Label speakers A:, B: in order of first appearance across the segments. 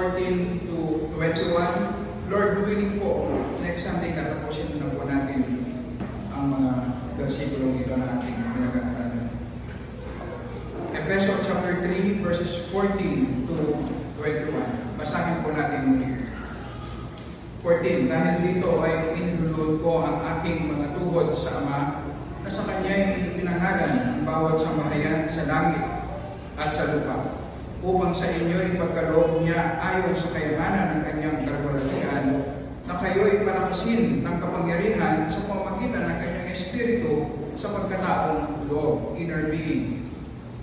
A: 14 to 21. Lord willing po, next Sunday natapusin na po natin ang mga versikulong ito na ating pinag-aaralan. Ephesians chapter 3 verses 14 to 21. Basahin po natin muli. 14. Dahil dito ay inilulod ko ang aking mga tuhod sa Ama, na sa Kanya'y pinangalan ang bawat sambahayan sa langit at sa lupa, upang sa inyo'y pagkaloob niya ayon sa kayamanan ng Kanyang kalwalhatian, na kayo'y palakasin ng kapangyarihan sa pamamagitan ng Kanyang Espiritu sa pagkataong loob, inner being,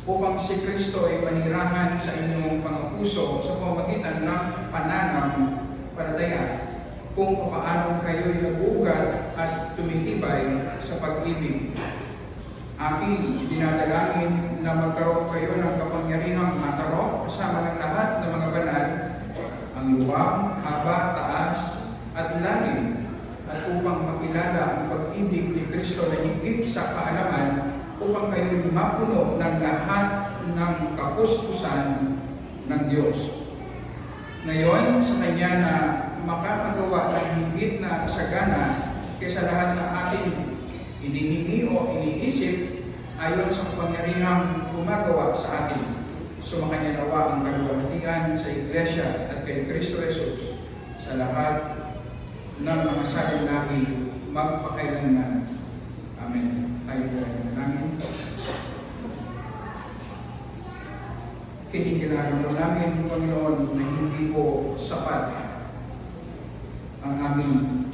A: upang si Kristo ay manirahan sa inyong mga puso sa pamamagitan ng pananampalataya, kung paano kayo'y nabugat at tumitibay sa pag-ibig. Aking dinadalangin na magkaroon kayo ng kapangyarihang matarok kasama ng lahat ng mga banal, ang luwang, haba, taas, at lalim, at upang makilala ang pag-ibig ni Kristo na higit sa kaalaman, upang kayo'y mapuno ng lahat ng kapuspusan ng Diyos. Ngayon, sa Kanya na makakagawa ng higit na sagana kaysa lahat ng ating hinihingi o iniisip ayon sa kapangyarihang gumagawa sa atin. Sumakanya nawa ang kalwalhatian sa Iglesia at kay Kristo Jesus sa lahat ng mga salin magpakailanman. Amen. Tayo po ay manalangin. Kinikilala mo namin, Panginoon, na hindi po sapat ang aming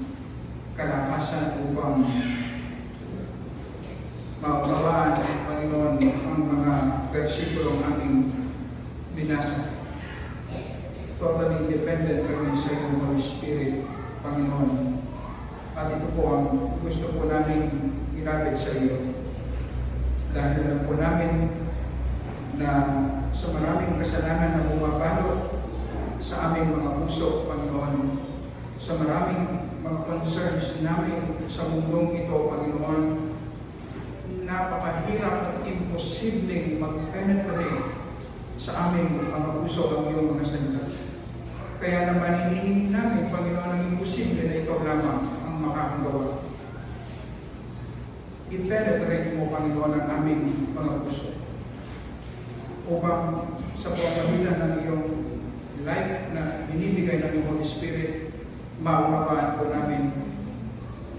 A: kalakasan upang maunawaan, Panginoon, ang mga versikulong aming binasa. Totally dependent kami sa iyong Holy Spirit, Panginoon. At ito po ang gusto po namin ilapit sa iyo. Dahil alam po namin na sa maraming kasalanan na bumabalot sa aming mga puso, Panginoon, sa maraming mga concerns namin sa mundong ito, Panginoon, napakahirap at imposibleng mag-penetrate sa aming mga puso ang iyong mga salita. Kaya naman hinihingi namin, Panginoon, ang imposible na ikaw lamang ang makakagawa. I-penetrate mo, Panginoon, ang aming mga puso upang sa pamamagitan ng iyong life na binibigay ng iyong Holy Spirit, maunawaan po namin,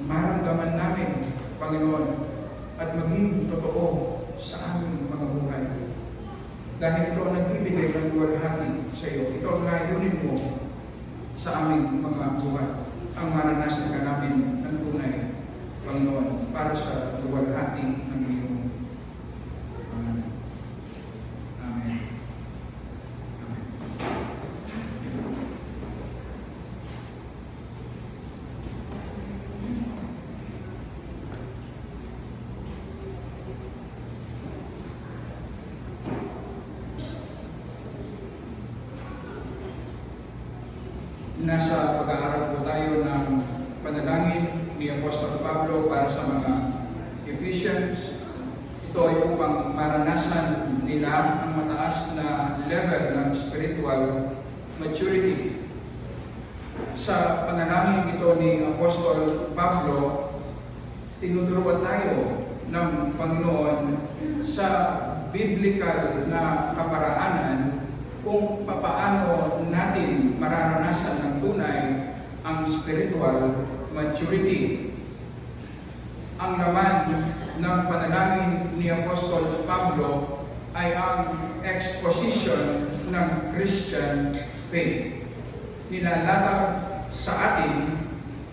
A: maramdaman namin, Panginoon, at maging totoo sa aming mga buhay. Dahil ito ang nagbibigay ng luwalhati sa iyo. Ito ang layunin mo sa aming mga buhay. Ang maranasan ka namin ng tunay, Panginoon, para sa luwalhati ng iyong Amen. Amen. Nasa pag-aaral po tayo ng panalangin ni Apostol Pablo para sa mga Ephesians. Ito ay upang maranasan nila ang mataas na level ng spiritual maturity. Sa panalangin ito ni Apostol Pablo, tinuturuan tayo ng Panginoon sa biblical na kaparaanan kung papaano natin mararanasan ng tunay ang spiritual maturity. Ang laman ng panalangin ni Apostol Pablo ay ang exposition ng Christian faith. Nilalatag sa atin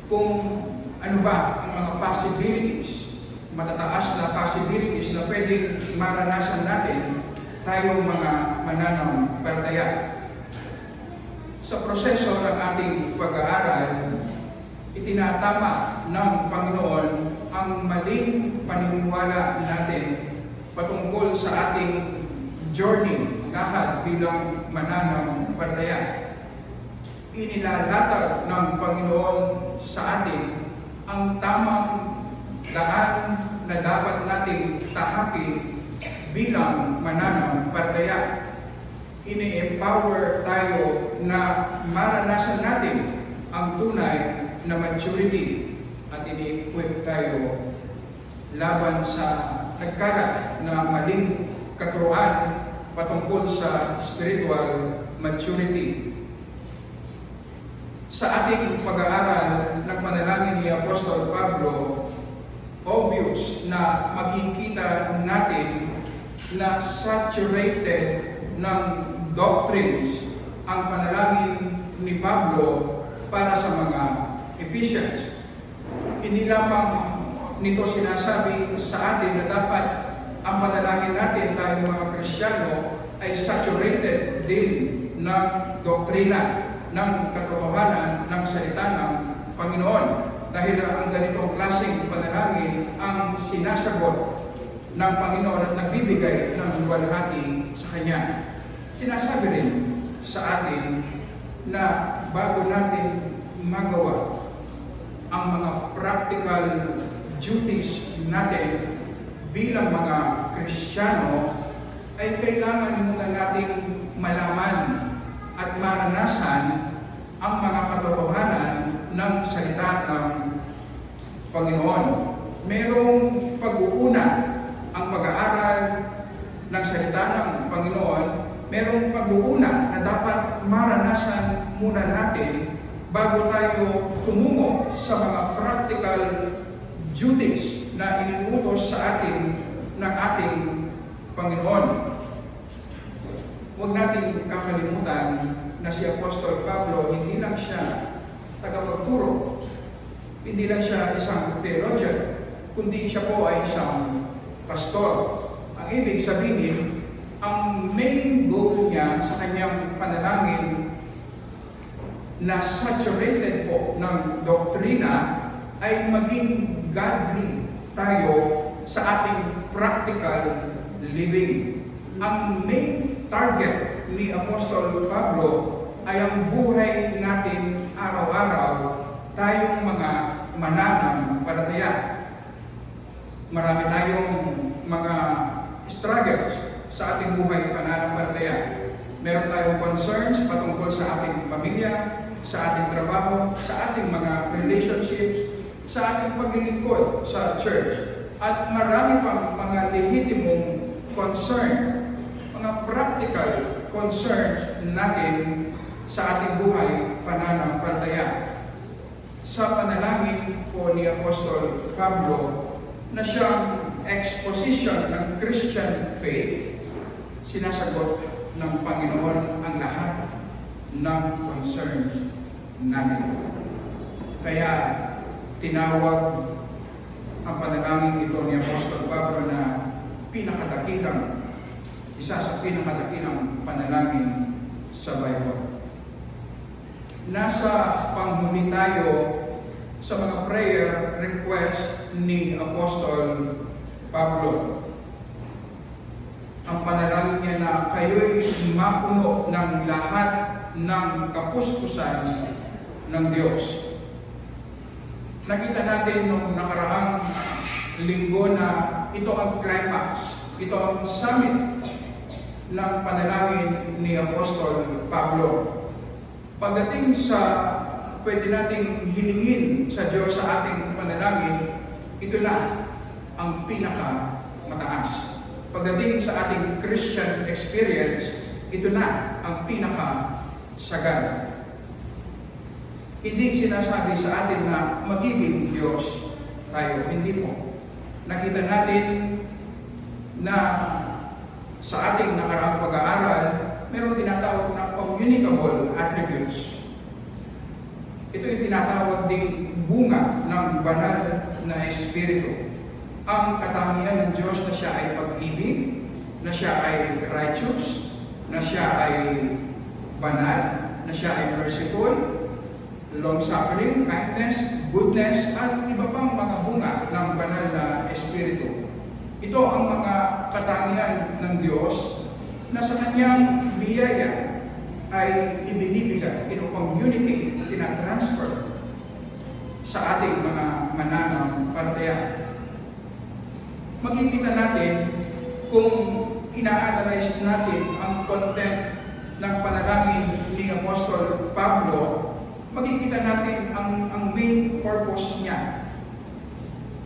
A: kung ano ba ang mga possibilities, matataas na possibilities na pwedeng maranasan natin tayong mga mananampalataya. Sa proseso ng ating pag-aaral, itinatama ng Panginoon ang maling paniniwala natin patungkol sa ating journey, lakad bilang mananampalataya. Inilalatag ng Panginoon sa atin ang tamang daan na dapat nating tahakin bilang mananampalataya. ini-empower tayo na maranasan natin ang tunay na maturity at ini-equip tayo laban sa nagkalat na maling katuruan patungkol sa spiritual maturity. Sa ating pag-aaral ng panalangin ni Apostol Pablo, obvious na makikita natin na saturated ng doctrines ang panalangin ni Pablo para sa mga Ephesians. Hindi lamang nito sinasabi sa atin na dapat ang panalangin natin tayong mga Kristiyano ay saturated din ng doktrina, ng katotohanan ng salita ng Panginoon. Dahil ang ganitong klaseng panalangin ang sinasagot ng Panginoon at nagbibigay ng luwalhati sa Kanya. Sinasabi rin sa atin na bago natin magawa ang mga practical duties natin bilang mga Kristiyano, ay kailangan muna nating malaman at maranasan ang mga katotohanan ng salita ng Panginoon. Merong pag-uuna ang pag-aaral ng salita ng Panginoon, merong pag-uuna na dapat maranasan muna natin bago tayo tumungo sa mga practical duties na inuutos sa atin ng ating Panginoon. Huwag natin kakalimutan na si Apostol Pablo hindi lang siya tagapagturo, hindi lang siya isang theologian, kundi siya po ay isang pastor. Ang ibig sabihin, ang main goal niya sa kanyang panalangin na saturated po ng doktrina ay maging godly tayo sa ating practical living. Ang main target ni Apostol Pablo ay ang buhay natin araw-araw tayong mga mananampalataya. Marami tayong mga struggles sa ating buhay pananampalataya. Meron tayong concerns patungkol sa ating pamilya, sa ating trabaho, sa ating mga relationships, sa ating paglilingkod sa church. At marami pang mga lehitimong concern, mga practical concerns natin sa ating buhay pananampalataya. Sa panalangin po ni Apostol Pablo na siyang exposition ng Christian faith, sinasagot ng Panginoon ang lahat ng concerns natin. Kaya tinawag ang panalangin ito ni Apostol Pablo na isa sa pinakadakilang panalangin sa Bible. Nasa panghuli tayo sa mga prayer request ni Apostol Pablo. Ang panalangin niya na kayo'y mapuno ng lahat ng kapuspusan ng Diyos. Nakita natin nung nakaraang linggo na ito ang climax, ito ang summit ng panalangin ni Apostol Pablo. Pagdating sa pwede nating hilingin sa Diyos sa ating panalangin, ito na ang pinakamataas. Pagdating sa ating Christian experience, ito na ang pinakasagad. Hindi sinasabi sa atin na magiging Diyos tayo. Hindi po. Nakita natin na sa ating nakaraang pag-aaral, meron tinatawag na communicable attributes. Ito yung tinatawag ding bunga ng banal na espiritu. Ang katangian ng Diyos na siya ay pag-ibig, na siya ay righteous, na siya ay banal, na siya ay merciful, long-suffering, kindness, goodness, at iba pang mga bunga ng banal na espiritu. Ito ang mga katangian ng Diyos na sa kanyang biyaya ay ibinibigay, ino-communicate, tina-transfer sa ating mga mananampalataya. Makikita natin kung ina-analyze natin ang content ng panalangin ni Apostol Pablo, makikita natin ang main purpose niya.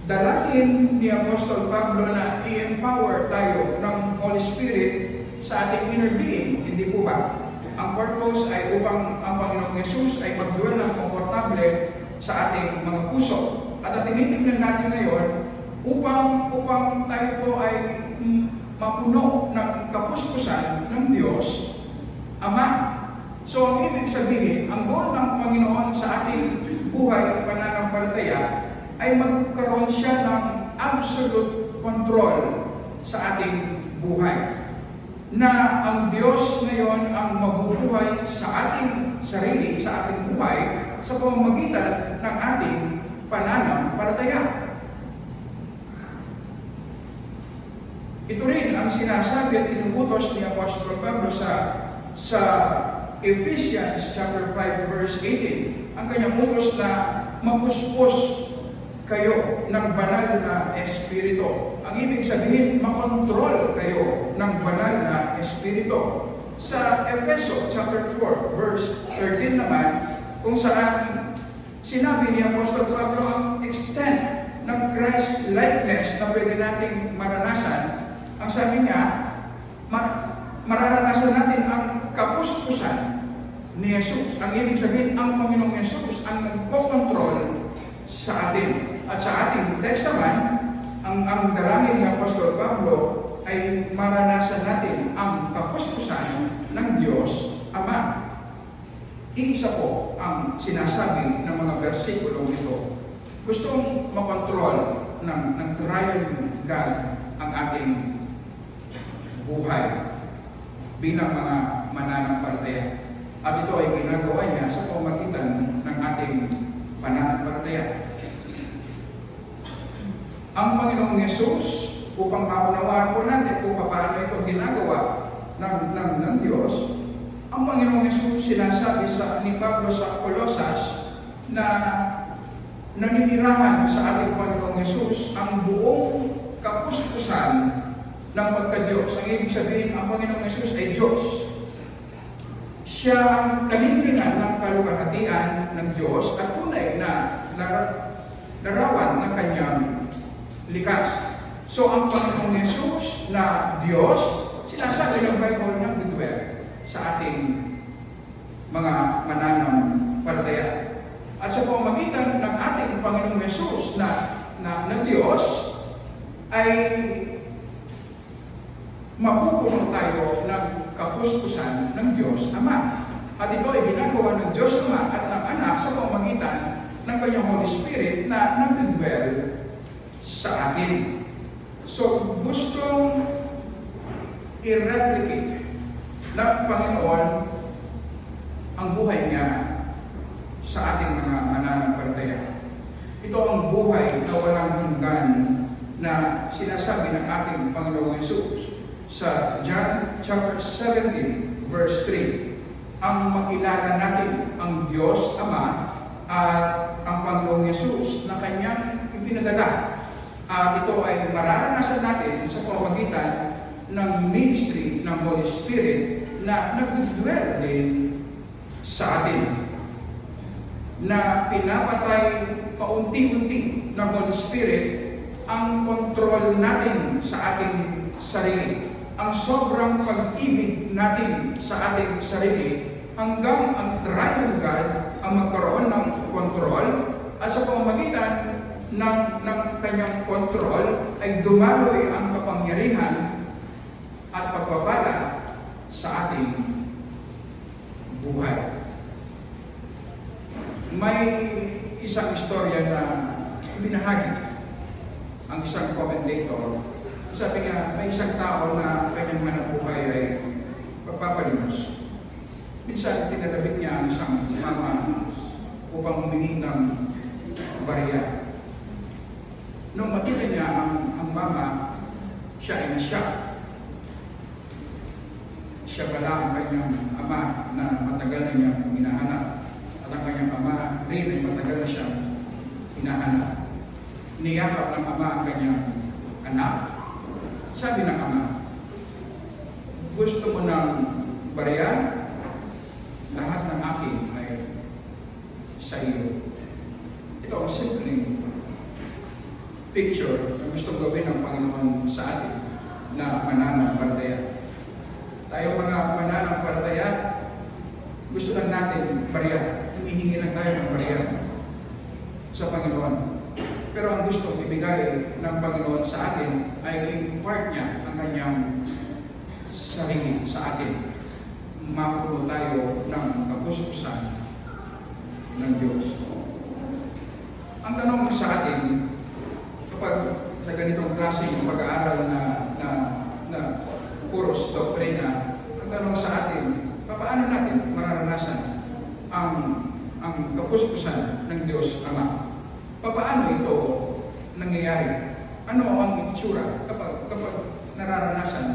A: Dalangin ni Apostol Pablo na i-empower tayo ng Holy Spirit sa ating inner being, hindi po ba? Ang purpose ay upang ang Panginoong Yesus ay magduwal ng komportable sa ating mga puso. At tinitingnan natin ngayon upang tayo po ay mapuno ng kapuspusan ng Diyos Ama. So ang ibig sabihin, ang goal ng Panginoon sa ating buhay at pananampalataya ay magkaroon siya ng absolute control sa ating buhay. Na ang Diyos ngayon ang mabubuhay sa ating sarili, sa ating buhay, sa pamamagitan ng ating pananampalataya. Ito rin ang sinasabi at inuutos ni Apostol Pablo sa Ephesians chapter 5 verse 18. Ang kanyang utos na mapuspos kayo ng banal na espiritu. Ang ibig sabihin, makontrol kayo ng banal na espiritu. Sa Efeso chapter 4 verse 13 naman, kung saan sinabi ni Apostol Pablo ang extent ng Christ likeness na pwede nating maranasan. Ang sabi niya, mararanasan natin ang kapuspusan ni Jesus. Ang ibig sabihin, ang Panginoong Jesus ang nagko-control sa atin. At sa ating text naman, ang dalangin ng Apostol Pablo ay maranasan natin ang kapuspusan ng Diyos Ama. Iisa po ang sinasabi ng mga versikulong ito. Gustong makontrol ng triune God ang ating buhay bilang mga mananampalataya. At ito ay ginagawa niya sa pamamagitan ng ating pananampalataya. Ang Panginoong Yesus, upang maunawaan po natin kung paano ito ginagawa ng Diyos, ang Panginoong Yesus sinasabi ni Pablo sa Colosas na naninirahan sa ating Panginoong Yesus ang buong kapuspusan ng pagka-Diyos. Ang ibig sabihin, ang Panginoong Yesus ay Diyos. Siya ang kahilingan ng kaluwalhatian ng Diyos at tunay na larawan ng kanyang likas. So ang Panginoong Yesus na Diyos, sinasabi ng Bible ng dwell sa ating mga mananampalataya. At sa pamamagitan ng ating Panginoong Yesus na Diyos, ay mapupuno tayo ng kapuspusan ng Diyos Ama. At ito ay ginagawa ng Diyos Ama at ng Anak sa pamamagitan ng kanyang Holy Spirit na nagdudwell sa atin. So, gustong i-replicate ng Panginoon ang buhay niya sa ating mga mananampalataya. Ito ang buhay na walang hanggan na sinasabi ng ating Panginoong Yesus sa John chapter 17 verse 3. Ang makilala natin ang Diyos Ama at ang Panginoong Yesus na kanyang ipinadala. Ito ay mararanasan natin sa pamamagitan ng ministry ng Holy Spirit na nagdudwell din sa atin. Na pinapatay paunti-unti ng Holy Spirit ang kontrol natin sa ating sarili. Ang sobrang pag-ibig natin sa ating sarili hanggang ang triune God ang magkaroon ng kontrol at sa pamamagitan ng kanyang kontrol ay dumaloy ang kapangyarihan at pagpapala sa ating buhay. May isang istorya na binahagi ang isang commentator. Sabi nga, may isang tao na kanyang hanapbuhay ay pagpapalimos. Minsan, tinatapit niya ang isang mama upang humingi ng barya. Nung makita niya ang mama, siya ay nasyak. Siya pala ang kanyang ama na matagal na niya hinahanap. At ang kanyang ama rin ay matagal na siyang hinahanap. Niyakap ng ama ang kanyang anak. Sabi ng ama, gusto mo ng barya? picture na gustong gawin ng Panginoon sa atin na mananampalataya. Tayo mga mananampalataya, gusto lang natin bariya. Humihingi lang tayo ng bariya sa Panginoon. Pero ang gusto ibigay ng Panginoon sa atin ay impart niya ang kanyang sarili sa atin. Mapuno tayo ng kapuso-pusan ng Diyos. Ang tanong sa atin, kapag sa ganitong klase ng pag-aaral na puros doktrina, ang tanong sa atin, paano natin mararanasan ang kapuspusan ng Diyos Ama? Paano ito nangyayari? Ano ang itsura kapag nararanasan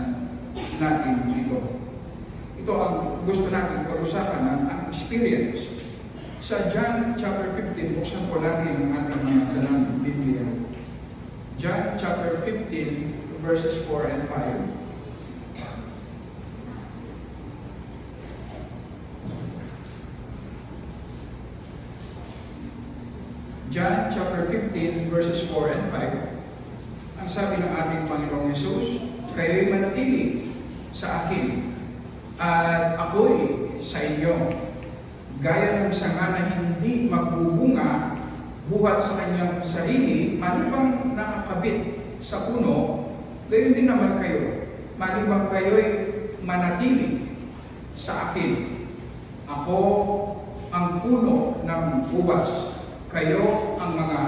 A: natin ito? Ito ang gusto natin pag-usapan, ang experience. Sa John chapter 15, buksan po natin ang ating mga dalang Biblia. John chapter 15, verses 4 and 5. John chapter 15, verses 4 and 5. Ang sabi ng ating Panginoong Yesus, kayo'y manatili sa akin, at ako'y sa inyo. Gaya ng sanga na hindi magbubunga buhat sa kanyang sarili, malibang nakakabit sa puno, gayon din naman kayo. Malibang kayo'y manatili sa akin. Ako ang puno ng ubas, kayo ang mga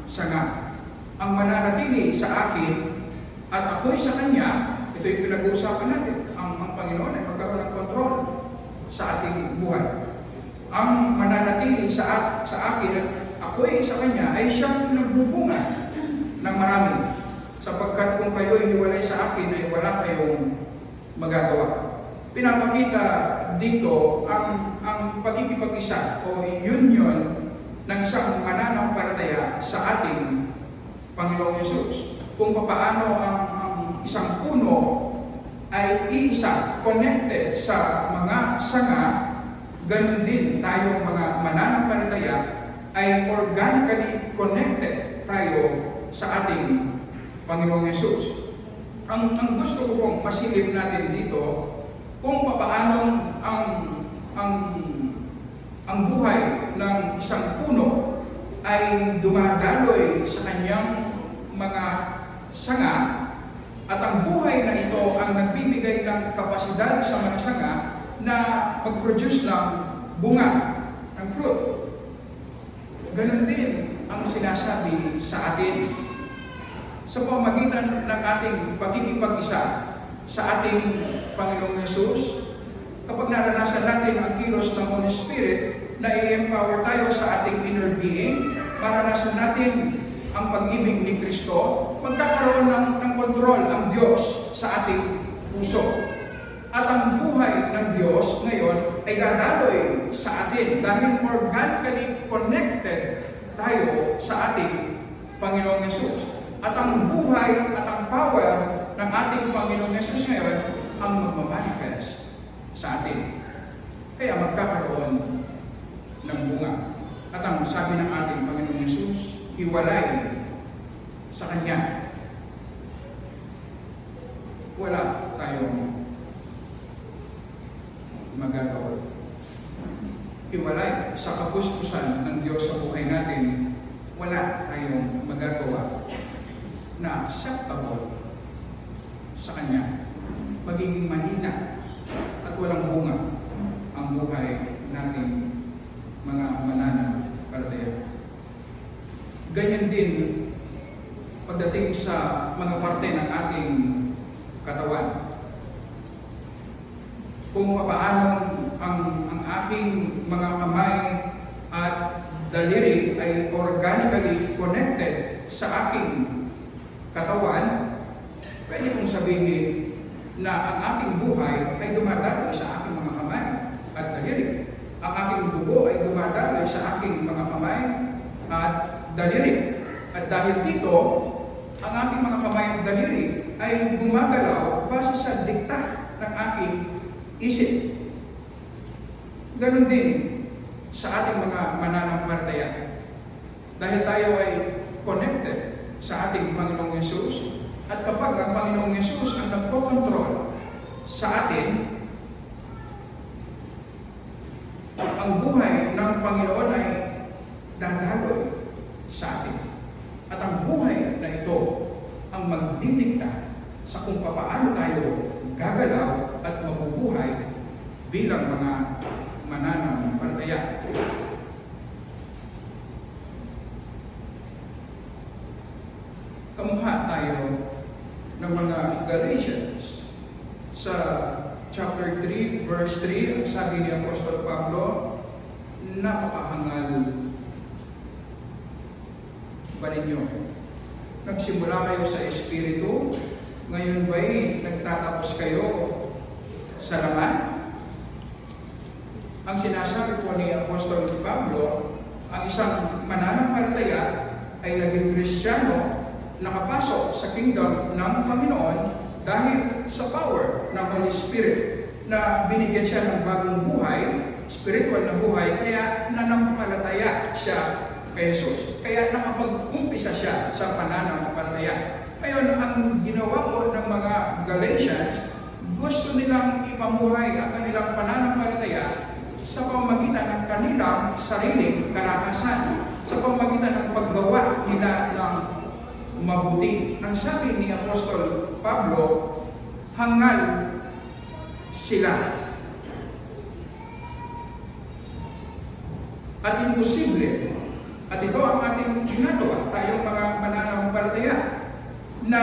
A: sanga. Ang mananatili sa akin at ako'y sa Kanya, ito yung pinag-uusapan natin. Ang Panginoon ay magkaroon ng kontrol sa ating buhay. Ang mananatili sa akin at ako'y sa Kanya ay siyang nagbubunga ng marami. Sapagkat kung kayo'y hiwalay sa akin ay wala kayong magagawa. Pinapakita dito ang pagkikipag-isa o union ng isang mananampalataya sa ating Panginoong Yesus. Kung paano ang isang puno ay iisa, connected sa mga sanga, ganun din tayong mga mananampalataya ay organically connected tayo sa ating Panginoong Yesus. Ang gusto ko pong masilip natin dito, kung paano ang buhay ng isang puno ay dumadaloy sa kanyang mga sanga, at ang buhay na ito ang nagbibigay ng kapasidad sa mga sanga na mag-produce ng bunga, ng fruit. Ganon din ang sinasabi sa atin sa pamagitan ng ating pagkikipag-isa sa ating Panginoong Yesus. Kapag naranasan natin ang kilos ng Holy Spirit na i-empower tayo sa ating inner being, maranasan natin ang pag-ibig ni Kristo, magkakaroon ng kontrol ang Diyos sa ating puso. At ang buhay ng Diyos ngayon ay dadaloy sa atin dahil organically connected tayo sa ating Panginoong Yesus. At ang buhay at ang power ng ating Panginoong Yesus ngayon ang magmamanifest sa atin. Kaya magkakaroon ng bunga. At ang sabi ng ating Panginoong Yesus, hiwalay sa Kanya. Wala tayong magagawa. Hiwalay sa kapuspusan ng Diyos sa buhay natin, wala tayong magagawa na acceptable sa Kanya. Magiging mahina at walang bunga ang buhay natin mga mananampalataya. Ganyan din pagdating sa mga parte ng ating katawan. Kung paano ang aking mga kamay at daliri ay organically connected sa aking katawan, pwede kong sabihin na ang aking buhay ay dumadaloy sa aking mga kamay at daliri. Ang aking dugo ay dumadaloy sa aking mga kamay at daliri. At dahil dito, ang aking mga kamay at daliri ay gumagalaw base sa dikta ng aking isip. Ganon din sa ating mga mananampalataya. Dahil tayo ay connected sa ating Panginoong Yesus. At kapag ang Panginoong Yesus ang nagpo-control sa atin, ang buhay ng Panginoon ay dadaloy sa atin. At ang buhay na ito ang magdidikta sa kung paano tayo gagalaw at mabubuhay bilang mga mananampalataya. Kamukha tayo ng mga Galatians. Sa chapter 3, verse 3, sabi ni Apostol Pablo, napakahangal ba ninyo? Nagsimula kayo sa Espiritu, ngayon ba'y nagtatapos kayo sa laman? Ang sinasabi po ni Apostol Pablo, ang isang mananampalataya ay naging Kristiyano, nakapasok sa kingdom ng Panginoon dahil sa power ng Holy Spirit na binigyan siya ng bagong buhay, spiritual na buhay, kaya nanampalataya siya kay Jesus. Kaya nakapag-umpisa siya sa pananampalataya. Ngayon, ang ginawa po ng mga Galatians, gusto nilang ipamuhay ang kanilang pananampalataya sa pamamagitan ng kanilang sariling kalakasan, sa pamamagitan ng paggawa nila ng mabuti. Ang sabi ni Apostol Pablo, hangal sila. At imposible, at ito ang ating ginagawa, tayong mga mananampalataya, na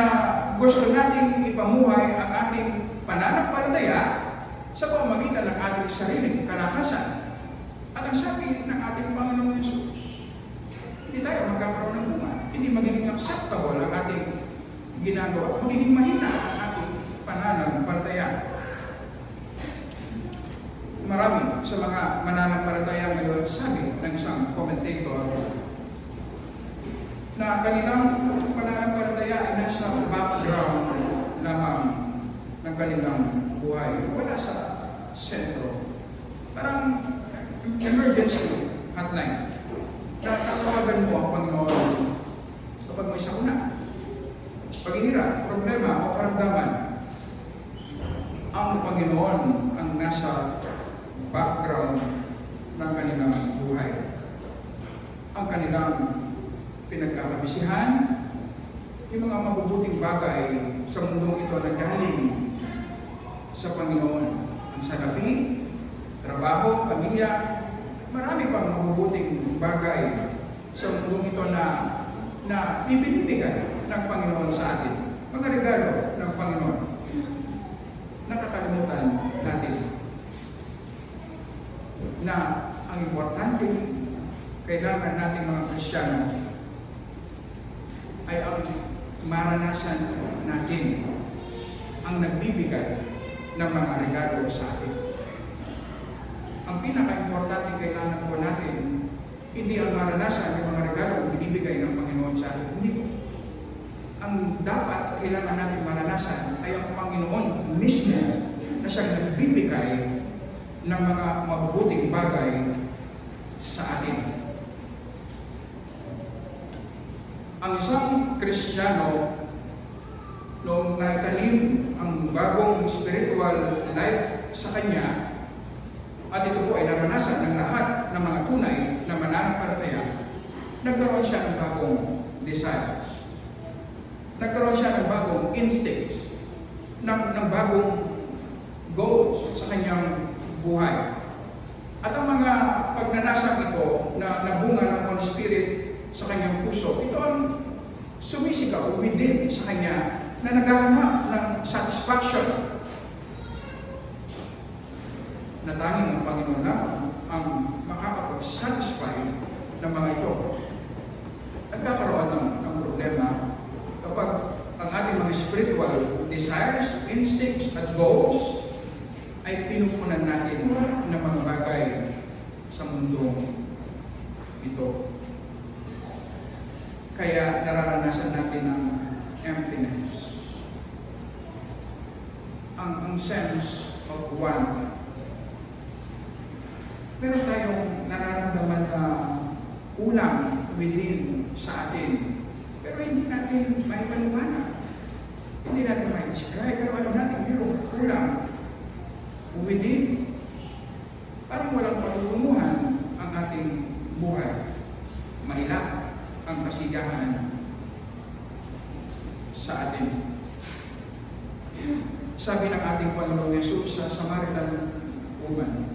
A: gusto nating ipamuhay ang ating pananampalataya sa pamamagitan ng ating sariling kalakasan. At ang sabi ng ating Panginoong Yesus, hindi tayo magkakaroon ng bunga, hindi magiging acceptable ang ating ginagawa, magiging mahina ang ating pananampalataya. Marami sa mga mananampalataya ngayon, sabi ng isang commentator, na kanilang pananampalataya ay nasa background lamang ng kanilang buhay, wala sa sentro. Parang emergency hotline. Tatawagan mo ang Panginoon kapag may sakuna, paghihirap, problema o karamdaman. Ang Panginoon ang nasa background ng kanilang buhay. Ang kanilang pinagkakabisihan, yung mga mabubuting bagay sa mundong ito na galing sa Panginoon. Ang salapi, trabaho, pamilya, marami pang mabubuting bagay sa mundong ito na ibinibigay ng Panginoon sa atin. Mga regalo ng Panginoon. Nakakalimutan natin na ang importante, kailangan natin mga Kristiyano ay ang maranasan natin ang nagbibigay ng mga regalo sa atin. Ang pinaka-importante kailangan po natin, hindi ang maranasan ng mga regalo ang binibigay ng Panginoon sa atin. Hindi po. Ang dapat kailangan natin maranasan ay ang Panginoon mismo na siyang nagbibigay ng mga mabubuting bagay sa atin. Ang isang Kristiyano, noong naitanim ang bagong spiritual life sa kanya, at ito po ay naranasan ng lahat ng mga tunay na mananampalataya, nagkaroon siya ng bagong desires. Nagkaroon siya ng bagong instincts, ng bagong goals sa kanyang buhay. At ang mga pagnanasang ito na bunga ng Holy Spirit sa kanyang puso, ito ang sumisigaw within sa kanya na naghahanap ng satisfaction na tanging ng Panginoon lamang ang makakapag-satisfy ng mga ito. Nagkakaroon ng problema kapag ang ating mga spiritual desires, instincts, at goals ay pinupunan natin ng mga bagay sa mundo ito. Kaya nararanasan natin ang emptiness. Ang sense of want. Meron tayong nararamdaman na kulang within sa atin. Pero hindi natin may paliwanag. Hindi natin may describe, pero alam natin, mayroong kulang within. Parang walang patutunguhan ang ating buhay. Mailap ang kasigahan sa atin. Sabi ng ating Panginoong Yesus sa Samaritan woman,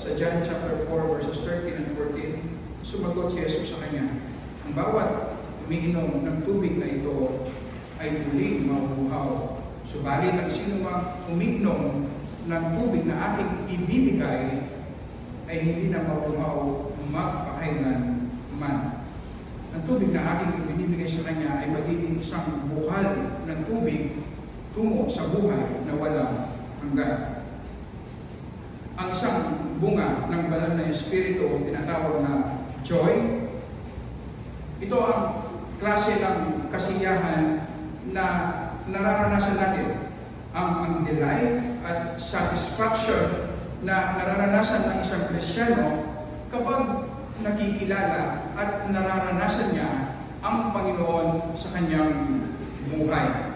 A: sa John chapter 4 verses 13 and 14, sumagot si Jesus sa kanya, ang bawat umiinom ng tubig na ito ay muling mabuhaw. Subalit ang sino mang umiinom ng tubig na aking ibibigay ay hindi na mabuhaw magpakailan man. Ang tubig na aking ibinibigay sa kanya ay magiging isang buhal ng tubig tungo sa buhay na walang hanggan. Ang isang bunga ng banal na Espiritu, tinatawag na joy. Ito ang klase ng kasiyahan na nararanasan natin. Ang delight at satisfaction na nararanasan ng isang Kristiyano kapag nakikilala at nararanasan niya ang Panginoon sa kanyang buhay.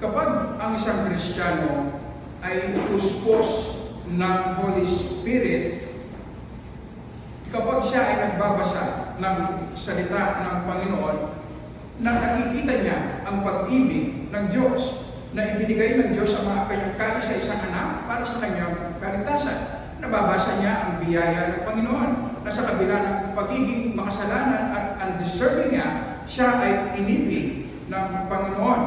A: Kapag ang isang Kristiyano ay uspos ng Holy Spirit, kapag siya ay nagbabasa ng salita ng Panginoon, na nakikita niya ang pag-ibig ng Diyos na ibinigay ng Diyos sa mga kanyang kaisa-isang anak para sa kanyang kaligtasan. Nababasa niya ang biyaya ng Panginoon na sa kabila ng pagiging makasalanan at undeserving niya, siya ay inibig ng Panginoon.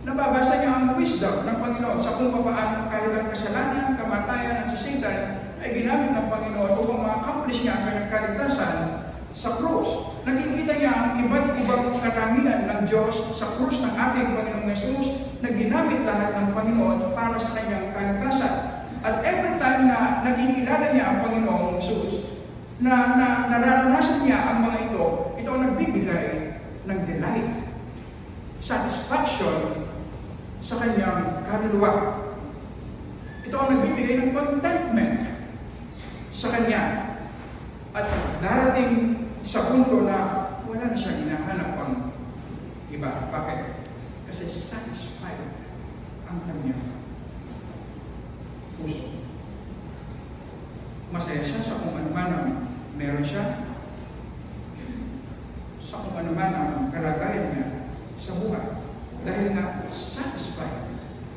A: Nababasa niya ang wisdom ng Panginoon sa kung paano kahit ang kasalanan, kamatayan at si Satan ay ginamit ng Panginoon upang ma-accomplish niya ang kanyang kaligtasan sa krus. Nakikita niya ang iba't ibang karamihan ng Diyos sa krus ng ating Panginoong Yesus na ginamit lahat ng Panginoon para sa kanyang kaligtasan. At every time na nakikilala niya ang Panginoong Yesus, na nararanasan niya ang mga ito ang nagbibigay ng delight, satisfaction sa kanyang kaluluwa. Ito ang nagbibigay ng contentment sa kanya. At darating sa punto na wala na siyang hinahanap pang iba. Bakit? Kasi satisfied ang kanyang puso. Masaya siya sa kung ano man ang meron siya, sa kung ano man ang kalagayan niya sa buhay. Dahil na satisfied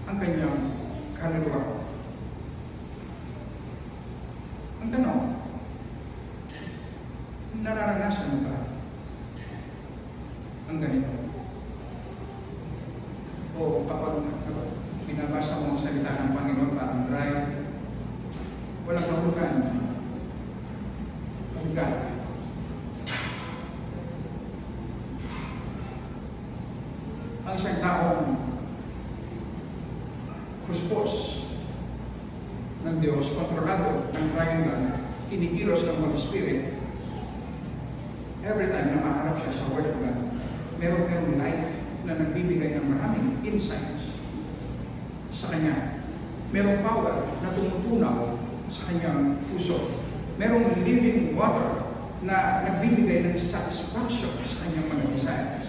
A: ang kanyang kaluluwa. Ang tanong, nararanasan mo ba ang ganito? O kapag binabasa mo ang salita ng Panginoon parang dry, walang kahulugan. Kahulugan. Ang isang taong kuspos ng Diyos, kontrolado ng triangle, kinikilos ng Holy Spirit, every time na maharap siya sa Word of God, merong light na nagbibigay ng maraming insights sa kanya. Merong power na tumutunaw sa kanyang puso. Merong living water na nagbibigay ng satisfaction sa kanyang mga desires.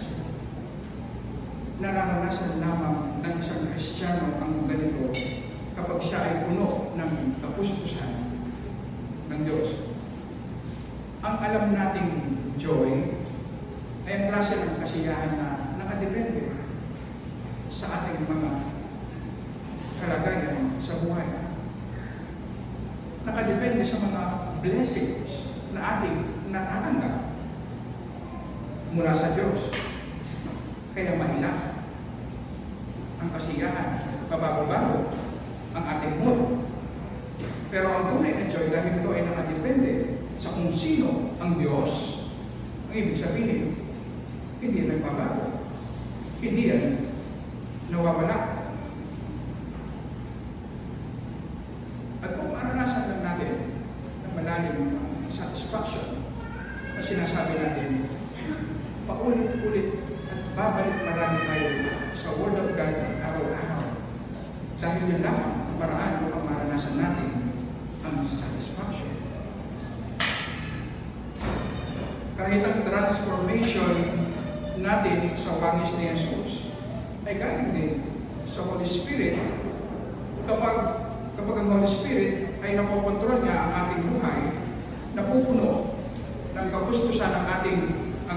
A: Nararanasan lamang ng isang Kristiyano ang ganito kapag siya ay puno ng kapuspusan ng Diyos. Ang alam nating joy ay ang klase ng kasiyahan na nakadepende sa ating mga kalagayan sa buhay. Nakadepende sa mga blessings na ating natatanggap mula sa Diyos. Kaya mahilap ang kasiyahan, pabago-bago ang ating mood. Pero ang tunay na joy dahil ito ay nakadepende sa kung sino ang Diyos, ang ibig sabihin, hindi yan nagbabago. Hindi yan nawawala. At kung maranasan lang natin ng malalim ang satisfaction na sinasabi natin, paulit-ulit at babalik marami tayo sa Word of God araw-araw. Dahil yun lang ang paraan upang maranasan natin ang satisfaction. Kahit ang transformation natin sa wangis ni Jesus ay galing din sa Holy Spirit. Kapag ang Holy Spirit ay nakokontrol niya ang ating buhay, napupuno ng kagustusan ang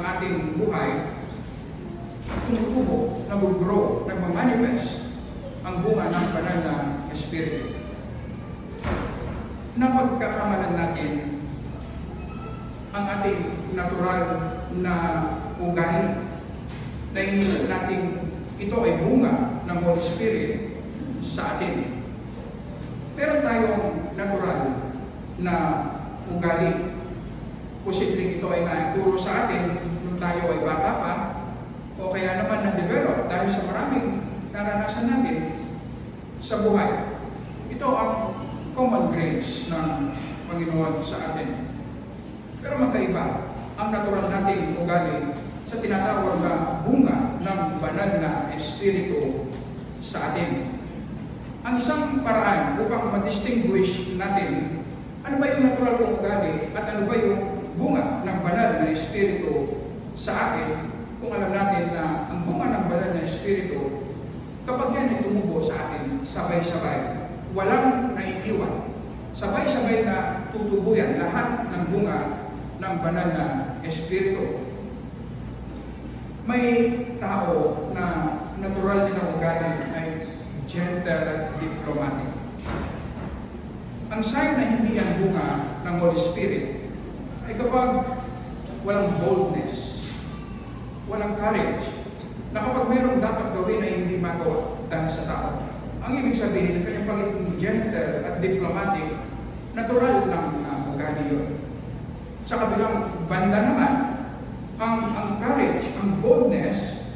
A: ating buhay, tumutubo, nag-grow, nagmamanifest ang bunga ng banal na Espiritu. Napagkakamalan natin ang ating natural na ugali na inisip natin ito ay bunga ng Holy Spirit sa atin. Meron tayong natural na ugali. Posibleng ito ay naituro sa atin nung tayo ay bata pa, o kaya naman na-develop dahil sa maraming naranasan natin sa buhay. Ito ang common grace ng Panginoon sa atin. Pero magkaiba ang natural nating ugali sa tinatawag na bunga ng banal na Espiritu sa atin. Ang isang paraan upang ma-distinguish natin ano ba yung natural kong ugali at ano ba yung bunga ng banal na Espiritu sa atin, kung alam natin na ang bunga ng banal na Espiritu, kapag yan ay tumubo sa atin, sabay-sabay, walang naiiwan, sabay-sabay na tutubo yan lahat ng bunga ng banal na Espiritu. May tao na natural din ang ugali ay gentle at diplomatic. Ang sign na hindi yan bunga ng Holy Spirit ay kapag walang boldness, walang courage, na kapag mayroong dapat gawin ay hindi magawa dahil sa tao. Ang ibig sabihin ng kanyang pagiging gentle at diplomatic, natural lang na ugali yun. Sa kabilang banda naman, ang courage, ang boldness,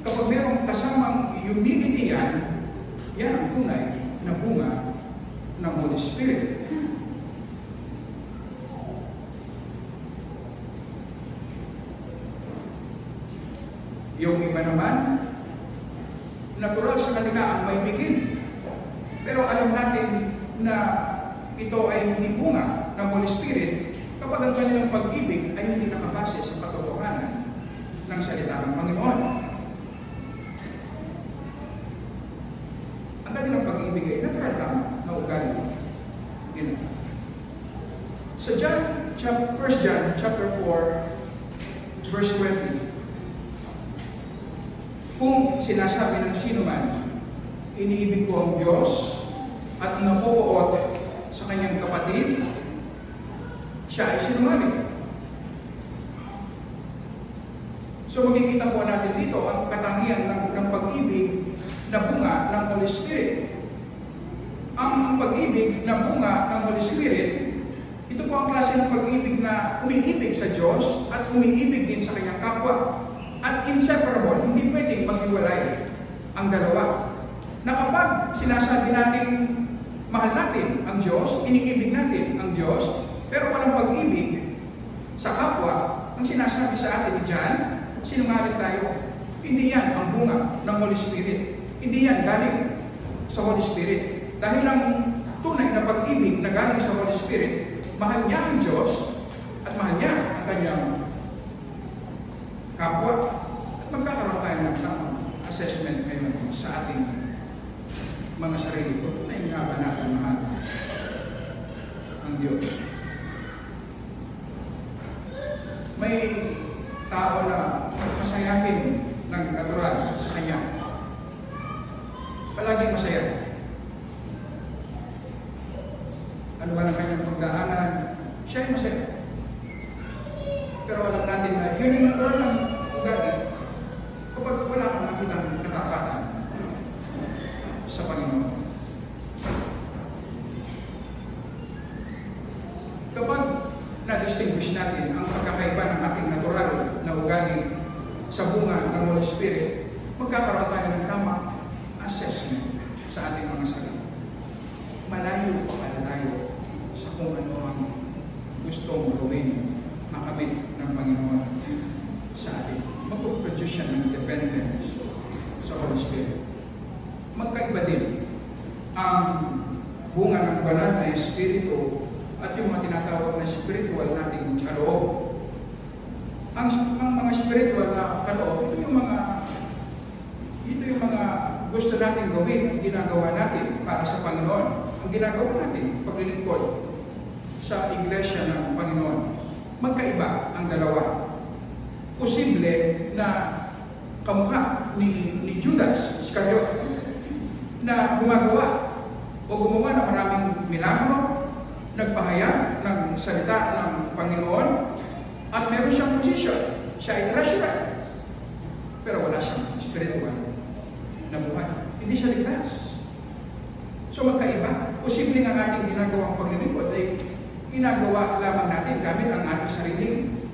A: kapag mayroong kasamang humility yan, yan ang tunay na bunga ng Holy Spirit. Yung iba naman, natural sa kanila ang may bigin. Pero alam natin na ito ay hindi bunga ng Holy Spirit kapag ang kanilang pag-ibig ay hindi nakabase sa katotohanan ng salita ng Panginoon. Ang kanilang pag-ibig ay natural lang na ugali. Sa John, 1 John chapter 4, verse 20, kung sinasabi ng sino man, iniibig ko ang Diyos at napupuot sa kanyang kapatid, siya ay sinungaling. So makikita po natin dito ang katangian ng pag-ibig na bunga ng Holy Spirit. Ang pag-ibig na bunga ng Holy Spirit, ito po ang klase ng pag-ibig na umiibig sa Diyos at umiibig din sa kanyang kapwa. At inseparable, hindi pwedeng maghiwalay ang dalawa. Na kapag sinasabi natin mahal natin ang Diyos, iniibig natin ang Diyos, pero walang pag-ibig sa kapwa, ang sinasabi sa atin ni John, sinungaling tayo. Hindi yan ang bunga ng Holy Spirit. Hindi yan galing sa Holy Spirit. Dahil ang tunay na pag-ibig na galing sa Holy Spirit, mahal niya ang Diyos at mahal niya ang kanyang kapwa. At magkakaroon tayo ng tamang assessment ngayon sa ating mga sarili ko. Na nga ba natin mahal ang Diyos? May tao na masayahin ng natural sa kanya. Palaging masaya. Ano ba ang kanyang pagdaanan? Siya ay masaya. Pero alam natin na yun yung natural ng ugali kapag wala kang nakitang katapatan sa Panginoon. Kapag na-distinguish natin ang pagkakaiba ng ating natural na ugali sa bunga ng Holy Spirit, magkakaroon tayo ng tamang assessment sa ating mga sarili. Malayo pa pala tayo sa kung ano ang gustong gawin, makamit ng Panginoon sa atin. Mag-produce siya ng dependence sa Holy Spirit. Magkaiba din ang bunga ng banal na Espiritu at yung mga tinatawag na spiritual nating kaloob. ang mga spiritual na kaloob, ito yung mga gusto natin gawin, ang ginagawa natin para sa Panginoon. Ang ginagawa natin, paglilingkod sa iglesia ng Panginoon. Magkaiba ang dalawa. Posible na kamukha ni Judas Iscariot na gumagawa o gumawa ng maraming milagro, nagpahayag ng salita ng Panginoon, at meron siyang position. Siya ay treasurer. Pero wala siyang spiritual na buhay. Hindi siya ligtas. So magkaiba. Posible ang ating ginagawang paglilingkod ay ginagawa lamang natin gamit ang ating sariling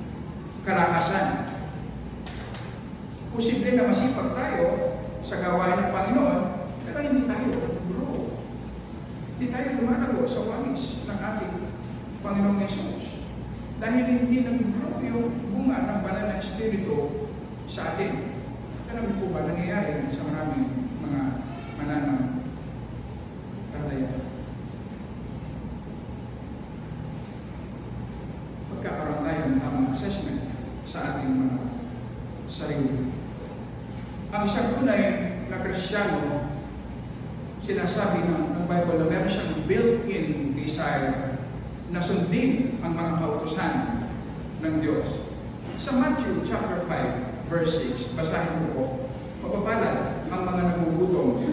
A: kalakasan. Posible na masipag tayo sa gawain ng Panginoon, pero hindi tayo nag-grow. Hindi tayo lumalago sa wamis ng ating Panginoong Jesus. Dahil hindi nag-grow yung bunga ng banal na Espiritu sa atin. Alam po ba nangyayari sa maraming mga mananampalataya? Pagkakaroon tayo ng tamang assessment sa ating mga sarili. Ang isang tunay na Kristiyano, sinasabi ng Bible na meron siyang built-in desire na sundin ang mga kautusan ng Diyos. Sa Matthew chapter 5, verse 6, basahin mo po, mapapalad ang mga nagugutom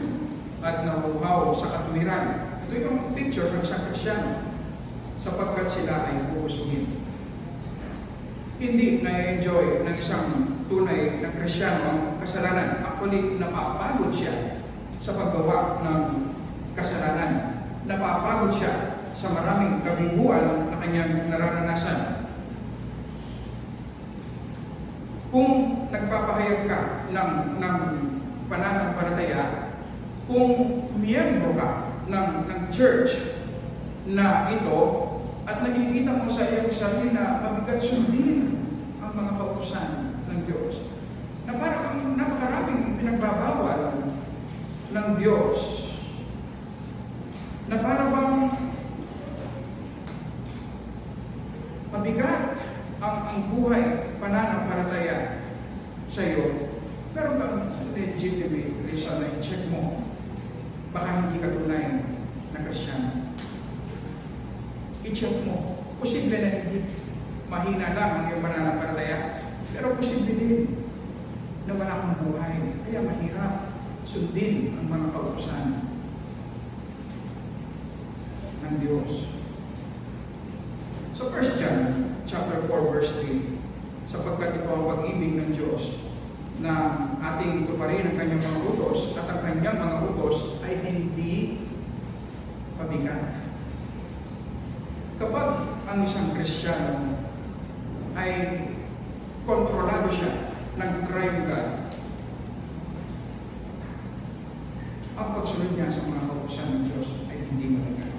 A: at nauuhaw sa katuwiran. Ito yung picture ng isang Kristiyano sapagkat sila ay pupusuhin. Hindi na-enjoy ng isang tunay na Kristiyano ang kasalanan. Actually, napapagod siya sa paggawa ng kasalanan. Napapagod siya sa maraming kabibuan na kanyang nararanasan. Kung nagpapahayag ka ng pananampalataya, kung miyembro ka ng church na ito, at nakikita mo sa iyong sarili na mabigat sundin ang mga kautusan ng Diyos, na parang napakaraming pinagbabawal ng Diyos, na parang mabigat ang buhay pananampalataya sa iyo, pero bang legitimate reason na i-check mo? Baka hindi ka tunay na Kristiyano. I-check mo. Posible na hindi mahina lang ang iyong pananampalataya, pero posible din na wala kang buhay. Kaya mahirap sundin ang mga kautusan ng Diyos. So 1 John chapter 4 verse 3, sapagkat ito ang pag-ibig ng Diyos na ating tuparin ang kanyang mga utos at ang kanyang mga utos ay hindi pabigat. Kapag ang isang Kristiyano ay kontrolado siya ng crime God, ang pagsunod niya sa mga kautusan ng Diyos ay hindi mabigat.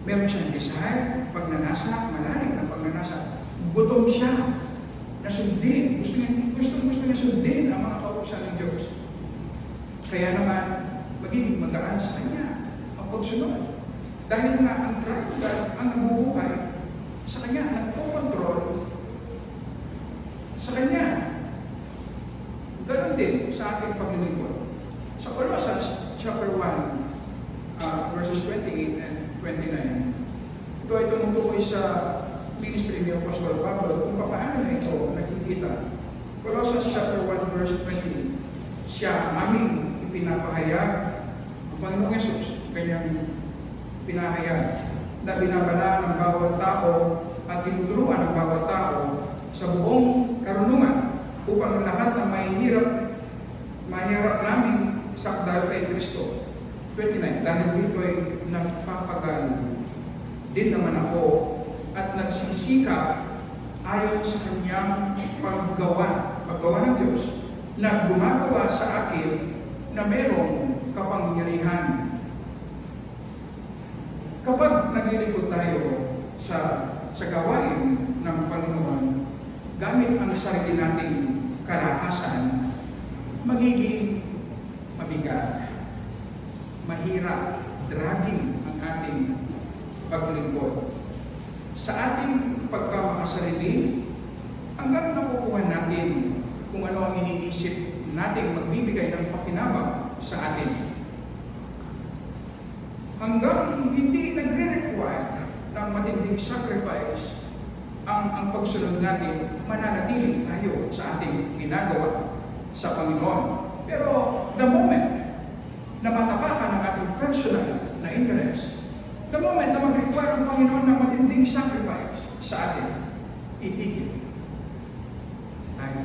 A: Meron siyang desire, pagnanasa, malalim na pagnanasa. Gutom siya na sundin. Gusto niya sundin ang mga kautusan ng Diyos. Kaya naman, magiging magaan sa kanya ang pagsunod. Dahil nga ang crime God ang nabubuhay sa kanya, nagpo-control sa kanya. Ganon din sa ating paglilingkod. Sa Colossians chapter 1, verses 28 and 29, ito ay tumutukoy sa ministry ni Apostol Pablo kung paano na ito nakikita. Colossians chapter 1, verse 20, siya aming ipinapahayag ang Panginoong Yesus, kanyang pinahayag na binabala ng bawat tao at tinuturuan ng bawat tao sa buong karunungan upang lahat na mahirap namin sakdal kay Kristo. 29, dahil dito ay nagpapagal din naman ako at nagsisikap ayon sa kanyang paggawa ng Diyos na gumagawa sa akin na merong kapangyarihan. Kapag naglilingkod tayo sa gawain ng Panginoon, gamit ang sarili nating kalakasan, magiging mabigat, mahirap, dragging ang ating paglingkod. Sa ating pagkamakasarili hanggang nakukuha natin kung ano ang iniisip nating magbibigay ng pakinabang sa atin. Hanggang hindi nagre-require ng matinding sacrifice ang pagsunod natin, mananatili tayo sa ating ginagawa sa Panginoon. Pero the moment na matapakan ang ating personal na interest, the moment na mag-require ang Panginoon ng matinding sacrifice sa atin, itigil tayo.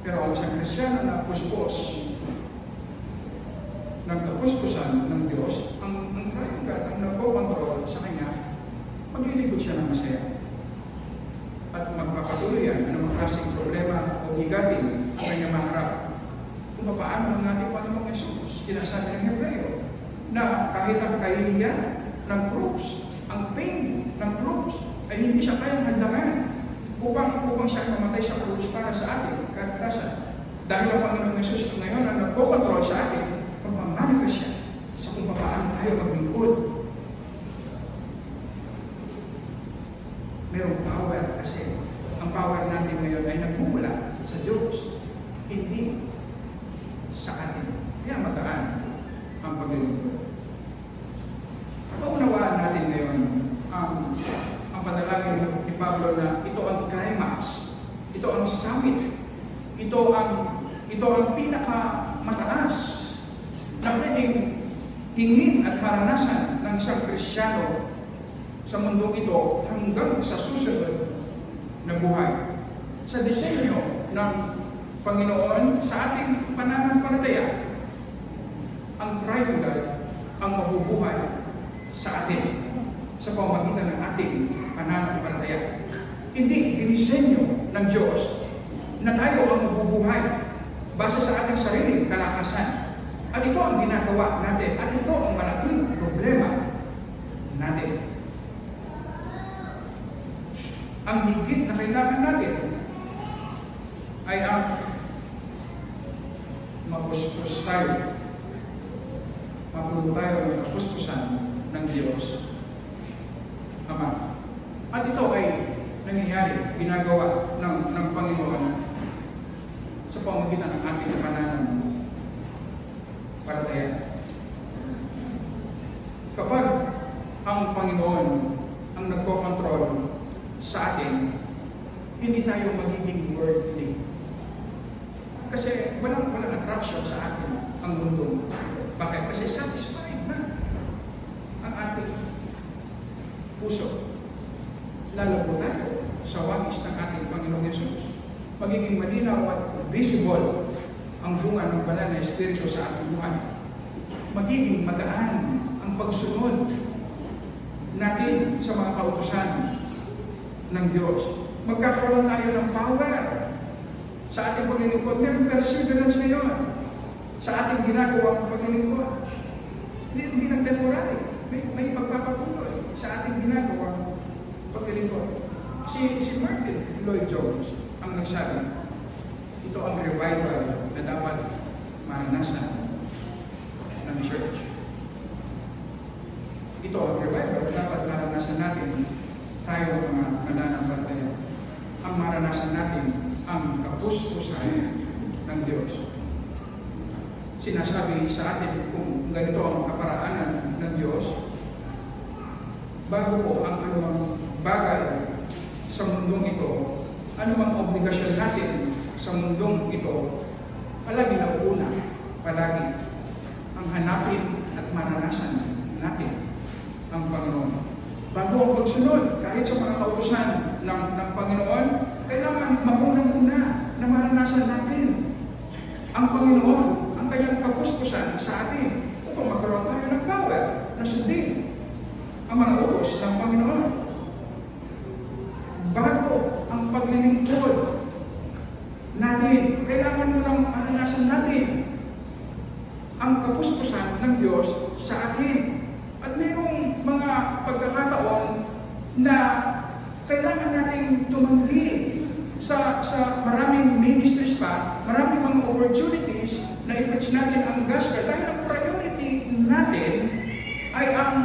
A: Pero ang isang Kristyano na puspos, nagkapuspusan ng Diyos, ang triune God, ang nagpo-control sa Kanya, maglilingkod siya ng masaya. At magpapatuloy yan ng mga klaseng problema o higatin ang kanyang maharap. Kung paano ng ating Panginoong Yesus, sinasabi ng Hebreo, na kahit ang kahihiyan ng krus, ang pain ng krus, ay hindi siya kayang hadlangan upang siya mamatay sa krus para sa ating kaligtasan. Dahil ang Panginoong Yesus ngayon ang nagpo-control sa atin, pagmamanifest siya sa kung paano tayo maglingkod. Merong power kasi ang power natin ngayon ay nagmumula sa Diyos, hindi sa atin. Kaya magaan ang paglilingkod. Paunawaan natin ngayon ang panalangin ni Pablo na ito ang climax, ito ang summit, ito ang pinakamataas na pwedeng hingin at maranasan ng isang Kristiyano sa mundong ito hanggang sa susunod na buhay. Sa disenyo ng Panginoon sa ating pananampalataya, ang triune God ang mabubuhay sa atin sa pamamagitan ng ating pananampalataya. Hindi dinisenyo ng Diyos na tayo ang mabubuhay base sa ating sariling kalakasan. At ito ang ginagawa natin at ito ang malaking problema natin. Ang higit na kailangan natin ay ang mapuspos tayo. Mapulo tayo ng kapuspusan ng Diyos Ama. At ito ay nangyayari, ginagawa ng Panginoon sa pamamagitan ng ating pananampalataya. Kapag ang Panginoon ang nagko-control sa atin, hindi tayo magiging worldly. Kasi walang attraction sa atin ang mundo. Bakit? Kasi satisfied na ang ating puso. Lalo po tayo sa wangis ng ating Panginoong Yesus. Magiging malinaw at visible ang bunga ng banal na Espiritu sa ating buhay. Magiging magaan ang pagsunod natin sa mga kautusan ng Diyos. Magkakaroon tayo ng power sa ating paglilingkod. Mayroong perseverance ngayon sa ating ginagawang paglilingkod. Hindi lang temporary. May pagpapatuloy sa ating ginagawang paglilingkod. Si Martin Lloyd Jones ang nagsabi, ito ang revival na dapat maranasan ng church. Ito ang revival na dapat maranasan natin tayo mga mananampalataya. Ang maranasan natin ang kapuspusan ng Diyos. Sinasabi sa atin kung ganito ang kaparaanan ng Diyos, bago po ang anumang bagay sa mundong ito, anumang obligasyon natin sa mundong ito, palagi na una, palagi ang hanapin at maranasan natin ang Panginoon. Bago ang pagsunod, kahit sa mga kautusan ng Panginoon, kailangan maunang-una na maranasan natin ang Panginoon, ang kanyang kapuspusan sa atin upang magkaroon tayo ng power na sundin ang mga utos ng Panginoon. Bago ang paglilingkod natin, kailangan mo nang maranasan natin ang kapuspusan ng Diyos sa atin. At mayroong mga pagkakataon na kailangan nating tumanggi sa maraming ministries pa, maraming mga opportunities na i-preach natin ang gospel dahil ang priority natin ay ang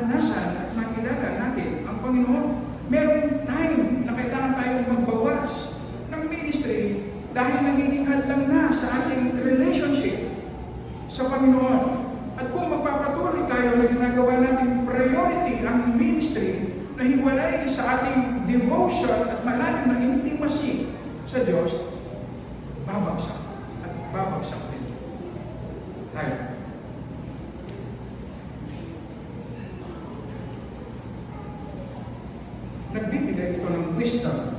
A: maranasan at makilala natin ang Panginoon. Merong time na kailangan tayong magbawas ng ministry dahil nagiging hadlang na sa ating relationship sa Panginoon. At kung magpapatuloy tayo na ginagawa natin priority ang ministry na hiwalay sa ating devotion at malalim na intimacy sa Diyos, babagsak at babagsak din tayo. Nagbibigay ito ng wisdom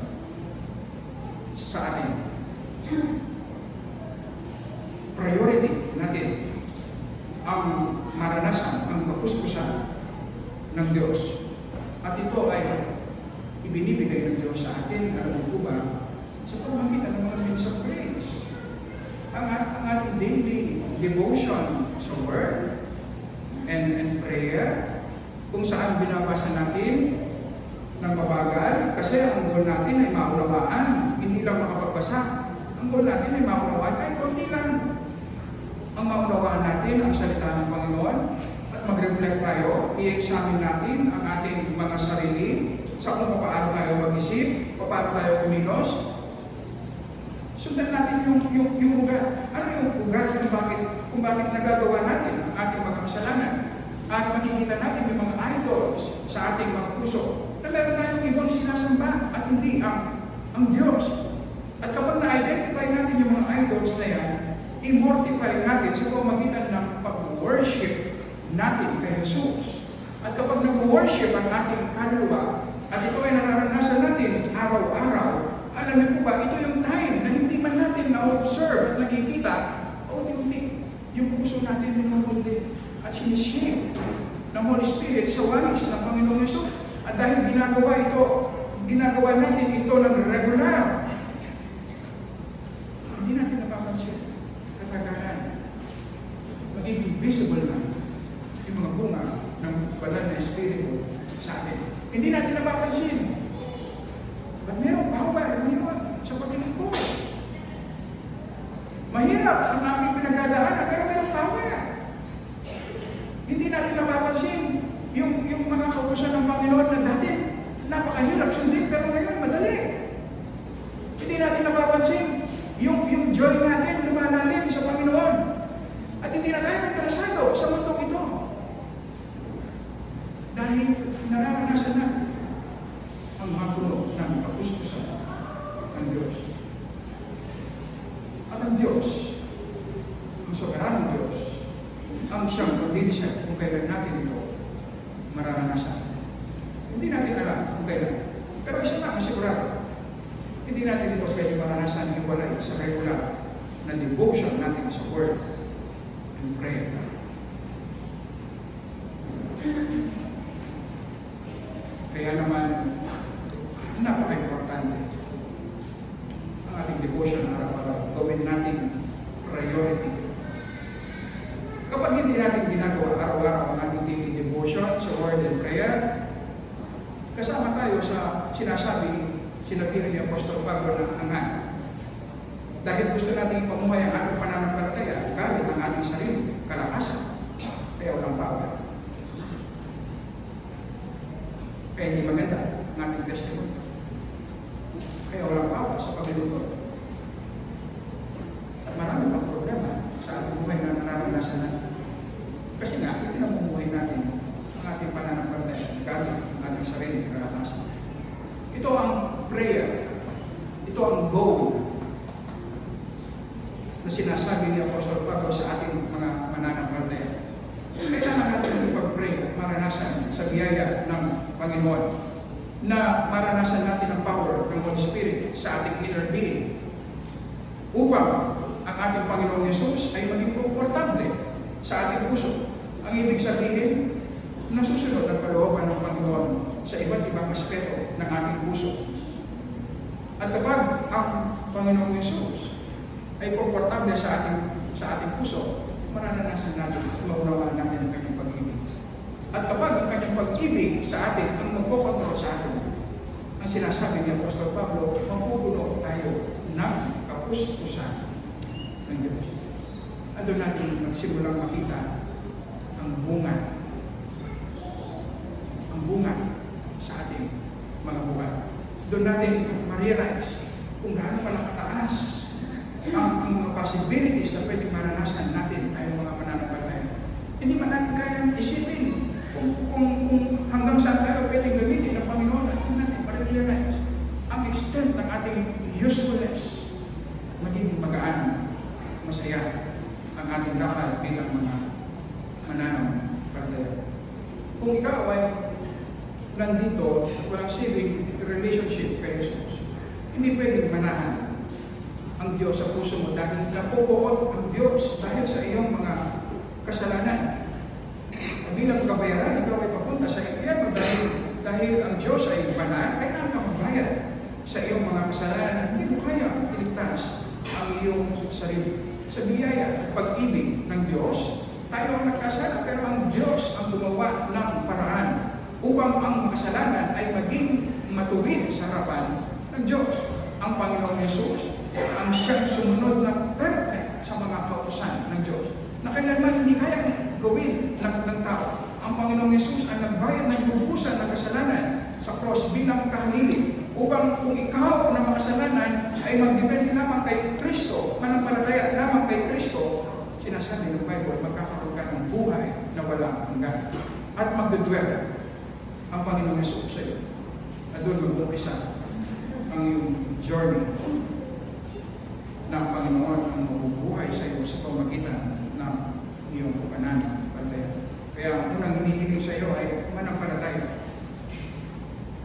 A: sa atin. Priority natin ang maranasan, ang kapuspusan ng Diyos. At ito ay ibinibigay ng Diyos sa atin, alam mo ba, sa pamamagitan ng mga means of grace. Ang ating daily devotion sa Word and prayer, kung saan binabasa natin ng mabagal, kasi ang goal natin ay maunawaan, hindi lang makapagbasa. Ang goal natin ay maunawaan, kahit konti lang. Ang maunawaan natin ang salita ng Panginoon at mag-reflect tayo, i-examine natin ang ating mga sarili sa kung paano tayo mag-isip, paano tayo kumilos. Sundan natin yung ugat. Ano yung ugat kung bakit nagagawa natin ang ating mga kasalanan? At makikita natin yung mga idols sa ating mga puso na meron tayong ibang sinasamba at hindi ang Diyos. At kapag na-identify natin yung mga idols na yan, i-mortify natin sa pamamagitan ng pag-worship natin kay Jesus. At kapag nag-worship ang ating kaluluwa, at ito ay nararanasan natin araw-araw, alam niyo po ba, ito yung time na hindi man natin na-observe at nakikita, unti-unti, yung puso natin minamuli at sinishare ng Holy Spirit sa walis ng Panginoong Jesus. At dahil ginagawa natin ito ng regular, hindi natin napapansin. Katagalan, magiging visible na yung mga bunga ng banal na Espiritu sa atin. Hindi natin napapansin. But mayroong power ngayon sa paglilingkod. Mahirap ang aming pinagdadaanan, pero mayroong power. Hindi natin napapansin yung mga kautusan ng Panginoon na dati napakahirap sundin, pero ngayon madali. Hindi natin napapansin yung joy natin lumalalim sa Panginoon. At hindi na tayo interesado sa mundong ito. Dahil nararanasan natin ang mga puno ng kapuspusan ng Diyos. At ang Diyos, ang soberanong Diyos, ang siyang pagdidiset kung kailan natin ito mararanasan. Hindi natin alam kung kailan. Pero isa lang, sigurado, hindi natin ito pwede maranasan hiwalay sa regular na devotion natin sa Word and prayer. Kaya naman, napaka-importante ang ating devotion araw-araw. Gawin natin priority. Kapag hindi natin ginagawa araw-araw ang ating daily devotion sa Word and prayer, kasama tayo sa sinabihan ni Apostol Pablo ng angan. Dahil gusto natin pamuhay ang ating pananampalataya gamit ang ating sarili, kalakasan, kaya walang power. Kaya hindi maganda ang ating testimony. Kaya walang power sa paglilingkod. At marami pang problema sa ating buhay na nararanasan natin. Kasi nga, itinamumuhay natin ang ating pananampalataya gamit ang ating sarili, kalakasan. Ito ang prayer. Ito ang goal na sinasabi ni Apostol Pablo sa ating mga mananampalataya. Kailangan natin ipag-pray at maranasan sa biyaya ng Panginoon na maranasan natin ang power ng Holy Spirit sa ating inner being upang ang ating Panginoong Yesus ay maging komportable sa ating puso. Ang ibig sabihin, nasusunod ang kalooban ng Panginoon sa iba't ibang aspeto ng ating puso. At kapag ang Panginoong Yesus ay komportable sa ating puso, maranasan natin, maunawaan natin ang kanyang pag-ibig. At kapag ang kanyang pag-ibig sa atin ang magkokontrol sa atin, ang sinasabi ni Apostol Pablo, mapupuno tayo ng kapuspusan ng Diyos. At doon natin magsimulang makita ang bunga bunga sa ating mga buhay. Doon natin ma-realize kung gaano pala kataas ang mga possibilities na pwedeng maranasan natin tayong mga mananampalataya. Hindi man natin kayang isipin kung hanggang saan tayo pwedeng gamitin ng Panginoon at doon natin ma-realize ang extent ng ating usefulness. Magiging magaan, masaya ang ating lakad bilang mga mananampalataya. Kung ikaw ay nandito, walang saving relationship kay Jesus, hindi pwedeng manahan ang Diyos sa puso mo dahil napupuot ang Diyos dahil sa iyong mga kasalanan. Bilang kabayaran, ikaw ay papunta sa impyerno dahil ang Diyos ay banal, kailangan ka magbayad sa iyong mga kasalanan. Hindi mo kaya iligtas ang iyong sarili. Sa biyaya, pag-ibig ng Diyos, tayo ang nagkasala, pero ang Diyos ang gumawa ng paraan upang ang kasalanan ay maging matuwid sa harapan ng Diyos. Ang Panginoong Yesus ang siyang sumunod na perfect sa mga kautusan ng Diyos na kailanman hindi kaya gawin ng tao. Ang Panginoong Yesus ang nagbayad ng lubusan ng kasalanan sa cross bilang kahalili upang kung ikaw na makasalanan ay magdepende lamang kay Kristo, manampalataya lamang kay Kristo, sinasabi ng Bible, magkakaroon ka ng buhay na walang hanggan at magdudwell ang Panginoong Yesus sa iyo. At doon mag-umpisa ang iyong journey na Panginoon ang mabubuhay sa iyo sa pamagitan ng iyong pananampalataya. Kaya ang unang hinihiling sa iyo ay manampalataya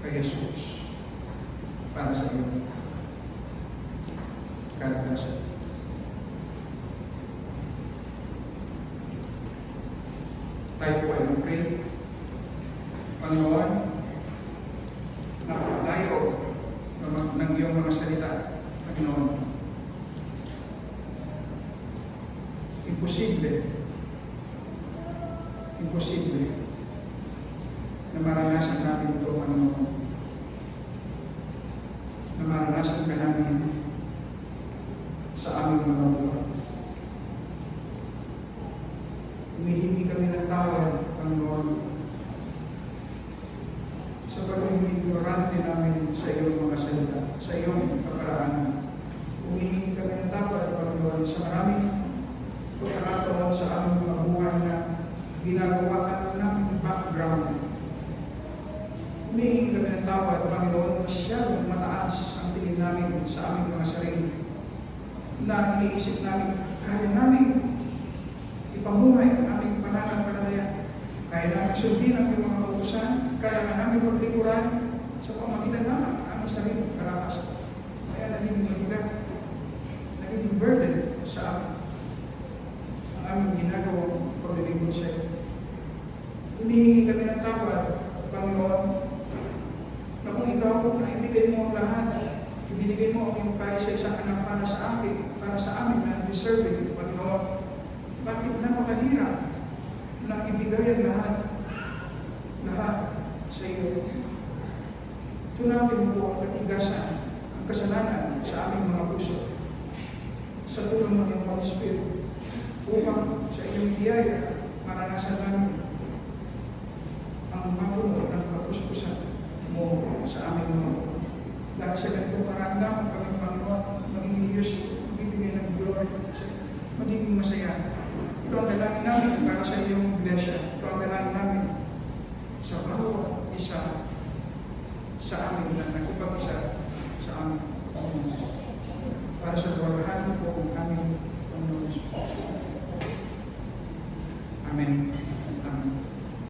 A: kay Jesus para sa iyo. God bless you. Tayo po ay mag-pray. Panginoon, napakalayo ng iyong mga salita, Panginoon. Imposible na maranasan namin ito, Panginoon. Na maranasan ka namin sa aming mga buhay. Humihingi kami ng tawad, Panginoon, sa pagiging ignorante namin sa iyong mga salita, sa iyong kaparaanan. Humihingi kami ng tawad, Panginoon, sa maraming pagkakataon sa aming mga buhay na ginagawa ng background. Humihingi kami ng tawad, Panginoon, masyadong mataas ang tingin namin sa aming mga sarili na iniisip namin, kaya namin ipamuhay ang aming pananampalataya. Kaya namin sundin ang iyong mga utusan, kaya namin paglikuran sa pamagitan naman ang aming sarili karakas. Kaya naging mabigat, naging burden sa amin ang aming ginagawang paglilingkod sa iyo. Humihingi kami ng tawad, Panginoon, na kung ikaw na ibigay mo ang lahat, ibinigay mo ang iyong kaya sa isang anak para sa amin na deserving, Panginoon, bakit napakahirap na ibigay ang lahat sa iyo? Tunawin mo ang katigasan, ang kasalanan sa aming mga puso sa tulong ng iyong Holy Spirit upang sa iyong biyaya maranasan namin ang mapuno ng kapuspusan mo sa aming mga dahil sa ganitong karamdaman kami, Panginoon, magiging useful, bibigay ng glory sa iyo, magiging masaya. Ito ang dalangin namin para sa iyong iglesia. Ito ang dalangin namin sa bawat isa sa amin na nagkipag-isa sa amin. Para sa kawalan po ang aming